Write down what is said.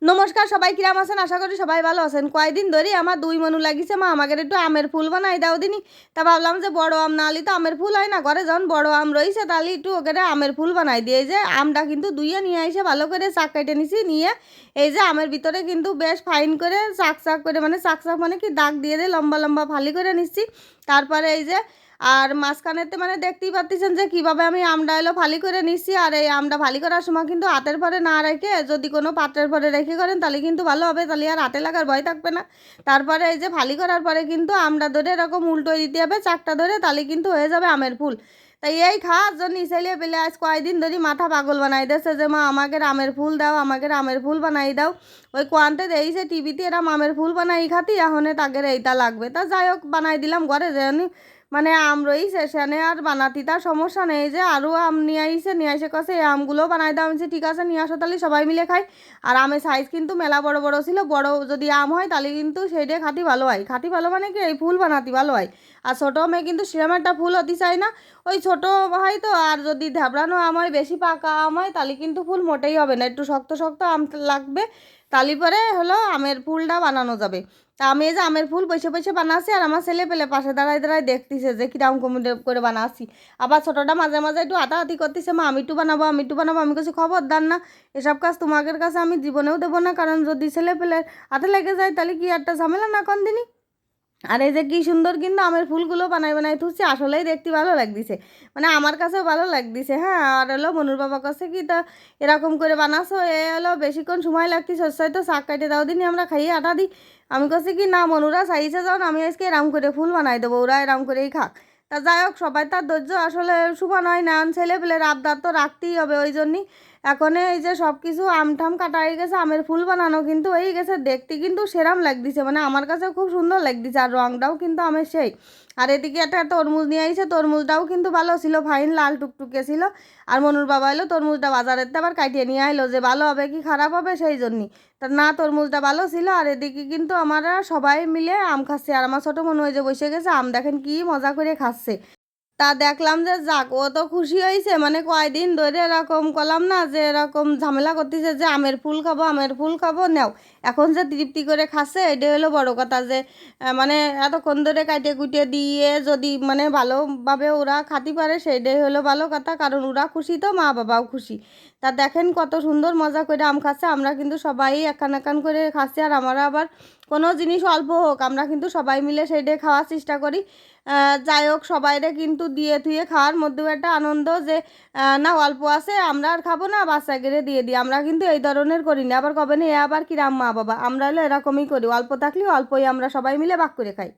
নমস্কার সবাই, কিরাম আছেন? আশা করি সবাই ভালো আছেন। কয়েকদিন ধরেই আমার দুই মনু লাগিছে, মা আমাকে একটু আমের ফুল বানাই দাও দিনি। তা ভাবলাম যে বড় আম না হলে তো আমের ফুল হয় না, ঘরে যখন বড় আম রয়েছে তাহলে একটু ওকে আমের ফুল বানাই দিয়ে। যে আমটা কিন্তু দুইয়ে নিয়ে এসে ভালো করে চাক কেটে নিছি, নিয়ে এই যে আমের ভিতরে কিন্তু বেশ ফাইন করে চাক চাক করে, মানে চাক চাক মানে কি দাগ দিয়ে দিয়ে লম্বা লম্বা ফালি করে নিচ্ছি। তারপরে এই যে আর মাঝখানেতে মানে দেখতেই পাচ্ছেন যে কীভাবে আমি আমটা এলো ফালি করে নিচ্ছি। আর এই আমটা ফালি করার সময় কিন্তু হাতের পরে না রেখে যদি কোনো পাত্রের পরে রেখে করেন তাহলে কিন্তু ভালো হবে, তাহলে আর হাতে লাগার ভয় থাকবে না। তারপরে এই যে ফালি করার পরে কিন্তু আমটা ধরে এরকম উল্টোই দিতে হবে চাকটা ধরে, তাহলে কিন্তু হয়ে যাবে আমের ফুল। তাই এই খাওয়ার জন্য ইসাইলে পেলে আজ কয়েকদিন ধরে মাথা পাগল বানাই দিয়েছে যে মা আমাকে আমের ফুল দাও, আমাকে আমের ফুল বানাই দাও। ওই কোয়ান্তে দিয়েছে টিভিতে এরা আমের ফুল বানাই খাতি, এখন তাকে এইটা লাগবে। তা যাই হোক বানাই দিলাম ঘরে যে মানে আম রয়েছে সেখানে আর বানাতি তার সমস্যা নেই। যে আরও আম নিয়ে এসে কাছে এই আমগুলো বানাই দাও। আমি ঠিক আছে নিয়ে আসো, তাহলে সবাই মিলে খাই। আর আমের সাইজ কিন্তু মেলা বড় বড় ছিল, বড় যদি আম হয় তাহলে কিন্তু সেইটাই খাতি ভালো হয়। খাতি ভালো মানে কি এই ফুল বানাতি ভালো হয়। আর ছোটো মেয়ে কিন্তু সেরকম একটা ফুল হতে চায় না, ওই ছোটো হয় তো। আর যদি ঢাবড়ানো আম হয়, বেশি পাকা আম হয়, তাহলে কিন্তু ফুল মোটেই হবে না, একটু শক্ত শক্ত আম লাগবে। তালি পরে হলো আমের ফুলটা বানানো যাবে। তা আমি এই যে আমের ফুল বসে বসে বানাচ্ছি, আর আমার ছেলে পেলে পাশে দাঁড়ায় দাঁড়ায় দেখতেছে যে কিরকম করে বানাচ্ছি। আবার ছোটোটা মাঝে মাঝে একটু হাতাহাতি করতেছে, মা আমি একটু বানাবো, আমি একটু বানাবো। আমি কিছু খবরদার না, এসব কাজ তোমাদের কাছে আমি জীবনেও দেবো না, কারণ যদি ছেলে পেলে হাতে লেগে যায় তাহলে কি একটা ঝামেলা না কোন দিনই। আর এই যে কি সুন্দর কিন্তু আমের ফুলগুলো বানাই বানাই তুলছি, আসলেই দেখতে ভালো লাগতেছে, মানে আমার কাছেও ভালো লাগতেছে। হ্যাঁ, আর হলো মনুর বাবা কাছে কি তা এরকম করে বানাছো, এ হলো বেশিক্ষণ সময় লাগতেছে, হচ্ছে তো শাক কাটে দাও দিনই আমরা খাইয়ে আটা দিই। আমি কাছে কি না মনুরা চাইছে যখন আমি আজকে এরম করে ফুল বানাই দেবো, ওরা এরম করেই খাক। তা যাই হোক সবাই তার ধৈর্য আসলে সমান হয় না, ছেলে পেলের আবদার তো রাখতেই হবে। ওই জন্যই এখন এই যে সব কিছু আমঠাম কাটা হয়ে গেছে, আমের ফুল বানানো কিন্তু হয়ে গেছে, দেখতে কিন্তু সেরাম লাগতেছে, মানে আমার কাছে খুব সুন্দর লাগতেছে। আর রঙটাও কিন্তু আমের সেই। আর এদিকে একটা তরমুজ নিয়ে আইছে, তরমুজটাও কিন্তু ভালো ছিল, ফাইন লাল টুকটুকে ছিল। আর মনুর বাবা এলো তরমুজটা বাজারের আবার কাটিয়ে নিয়ে আইলো যে ভালো হবে কি খারাপ হবে সেই জন্যই। তা না তরমুজটা ভালো ছিল। আর এদিকে কিন্তু আমরা সবাই মিলে আম খাচ্ছে, আর আমার ছোটো মনে হয় যে বসে গেছে আম দেখেন কি মজা করে খাচ্ছে। তা দেখলাম যে যাক ও তো খুশি হয়েছে, মানে কয়দিন ধরে এরকম করলাম না যে এরকম ঝামেলা করতেছে যে আমের ফুল খাবো আমের ফুল খাবো নাও, এখন যে তৃপ্তি করে খাচ্ছে এটাই হলো বড় কথা। যে মানে এতক্ষণ ধরে কাটে কুটে দিয়ে যদি মানে ভালোভাবে ওরা খাতে পারে সেইটাই হলো ভালো কথা, কারণ ওরা খুশি তো মা বাবাও খুশি। তা দেখেন কত সুন্দর মজা করে আম খাচ্ছে, আমরা কিন্তু সবাই একান একান করে খাচ্ছি। আর আমরা আবার কোনো জিনিস অল্প হোক আমরা কিন্তু সবাই মিলে সেইটাই খাওয়ার চেষ্টা করি। যাই হোক সবাইরে কিন্তু দিয়ে থুয়ে খাওয়ার মধ্যেও একটা আনন্দ যে না অল্প আছে আমরা আর খাবো না, বাচ্চাকে দিয়ে দিই। আমরা কিন্তু এই ধরনের করি না, আবার কবে না এ আবার কিরাম মা বাবা, আমরা হলো এরকমই করি, অল্প থাকলে অল্পই আমরা সবাই মিলে ভাগ করে খাই।